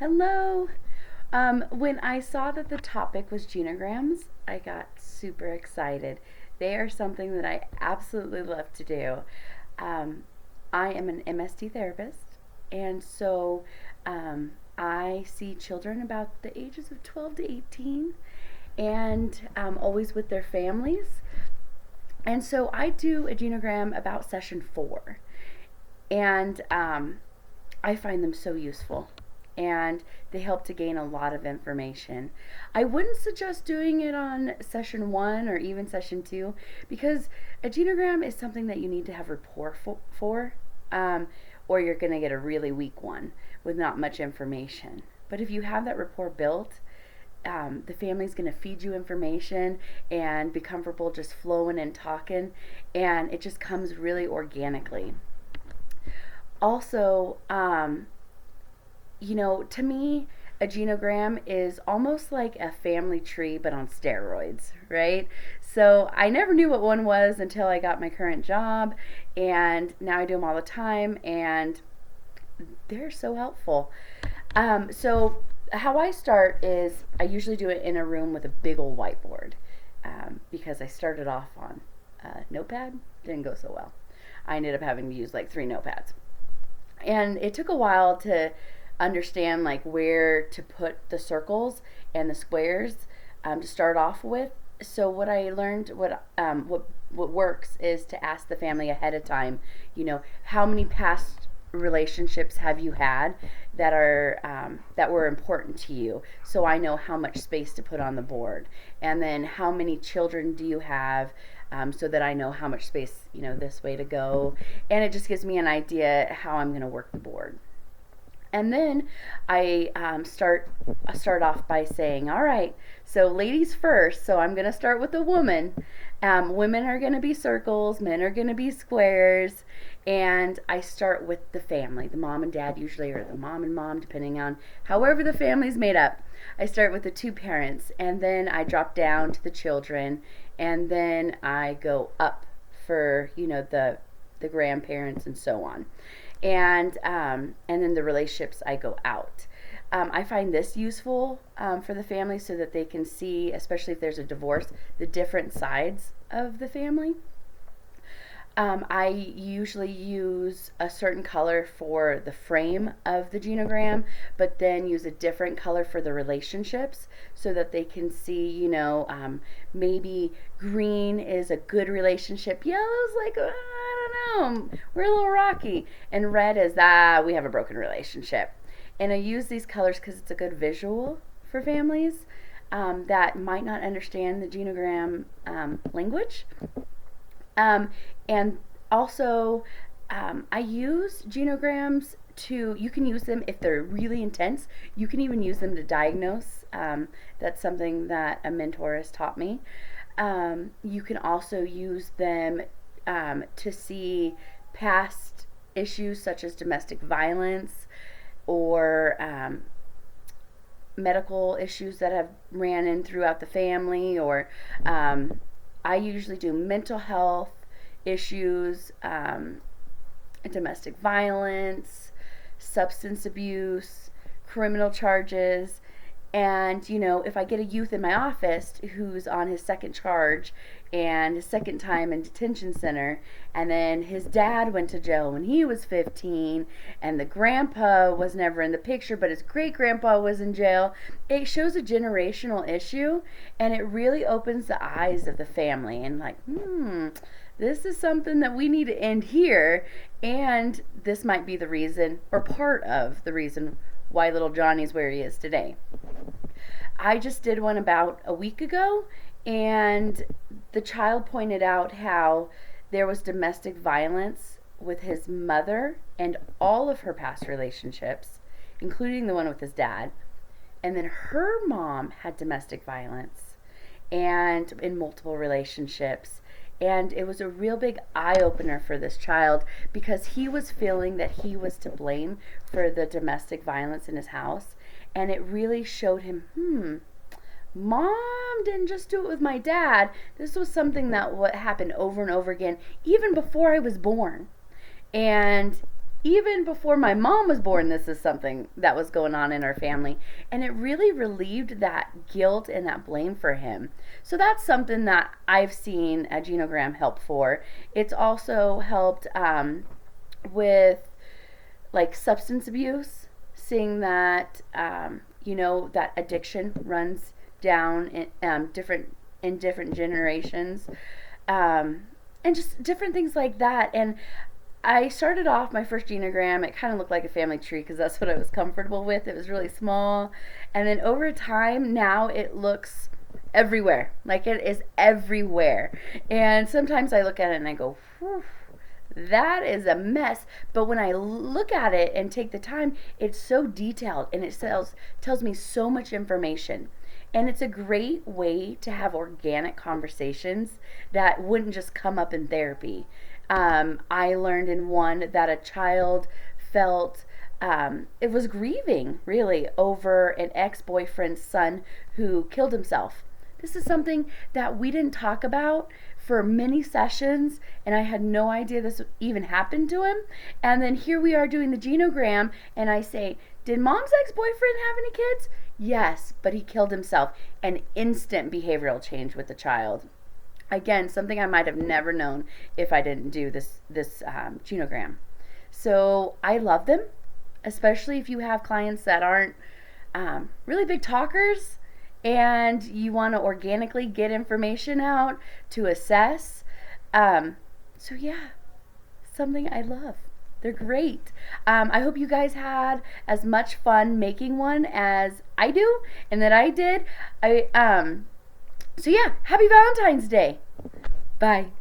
Hello. When I saw that the topic was genograms, I got super excited. They are something that I absolutely love to do. Um, I am an MST therapist, and so I see children about the ages of 12 to 18 and always with their families. And so I do a genogram about session 4. And I find them so useful and they help to gain a lot of information. I wouldn't suggest doing it on session 1 or even session 2 because a genogram is something that you need to have rapport for or you're going to get a really weak one with not much information. But if you have that rapport built, the family's going to feed you information and be comfortable just flowing and talking, and it just comes really organically. Also, to me, a genogram is almost like a family tree, but on steroids, right? So I never knew what one was until I got my current job, and now I do them all the time, and they're so helpful. So how I start is I usually do it in a room with a big old whiteboard because I started off on notepad, didn't go so well. I ended up having to use like 3 notepads, and it took a while to understand like where to put the circles and the squares to start off with. So what I learned, what works is to ask the family ahead of time. How many past relationships have you had that were important to you, so I know how much space to put on the board, and then how many children do you have, so that I know how much space this way to go, and it just gives me an idea how I'm going to work the board. And then I start off by saying, all right, so ladies first. So I'm going to start with the woman. Women are going to be circles, men are going to be squares, and I start with the family, the mom and dad usually, or the mom and mom, depending on however the family's made up. I start with the 2 parents, and then I drop down to the children, and then I go up for the grandparents and so on, and then the relationships I go out. I find this useful for the family so that they can see, especially if there's a divorce, the different sides of the family. I usually use a certain color for the frame of the genogram, but then use a different color for the relationships so that they can see, maybe green is a good relationship, yellow's like, I don't know, we're a little rocky, and red is, we have a broken relationship. And I use these colors because it's a good visual for families that might not understand the genogram language. And also, I use genograms you can use them if they're really intense. You can even use them to diagnose. That's something that a mentor has taught me. You can also use them to see past issues such as domestic violence or medical issues that have ran in throughout the family, or I usually do mental health issues, domestic violence, substance abuse, criminal charges. And, if I get a youth in my office who's on his second charge and his second time in detention center, and then his dad went to jail when he was 15, and the grandpa was never in the picture, but his great grandpa was in jail, it shows a generational issue, and it really opens the eyes of the family. And, like, this is something that we need to end here, and this might be the reason, or part of the reason, why little Johnny's where he is today. I just did one about a week ago, and the child pointed out how there was domestic violence with his mother and all of her past relationships, including the one with his dad. And then her mom had domestic violence and in multiple relationships. And it was a real big eye opener for this child because he was feeling that he was to blame for the domestic violence in his house. And it really showed him, mom didn't just do it with my dad. This was something that happened over and over again, even before I was born. And even before my mom was born, this is something that was going on in our family. And it really relieved that guilt and that blame for him. So that's something that I've seen a genogram help for. It's also helped with like substance abuse, seeing that, that addiction runs down in different generations, and just different things like that. And I started off my first genogram. It kind of looked like a family tree because that's what I was comfortable with. It was really small. And then over time, now it looks everywhere. Like it is everywhere. And sometimes I look at it and I go, whew, that is a mess. But when I look at it and take the time, it's so detailed and it tells me so much information. And it's a great way to have organic conversations that wouldn't just come up in therapy. I learned in one that a child felt it was grieving really over an ex-boyfriend's son who killed himself. This is something that we didn't talk about for many sessions, and I had no idea this even happened to him. And then here we are doing the genogram, and I say, did mom's ex-boyfriend have any kids? Yes, but he killed himself. An instant behavioral change with the child. Again, something I might have never known if I didn't do this genogram. So I love them, especially if you have clients that aren't really big talkers and you want to organically get information out to assess. So yeah, something I love. They're great. I hope you guys had as much fun making one as I do and that I did. So yeah, happy Valentine's Day. Bye.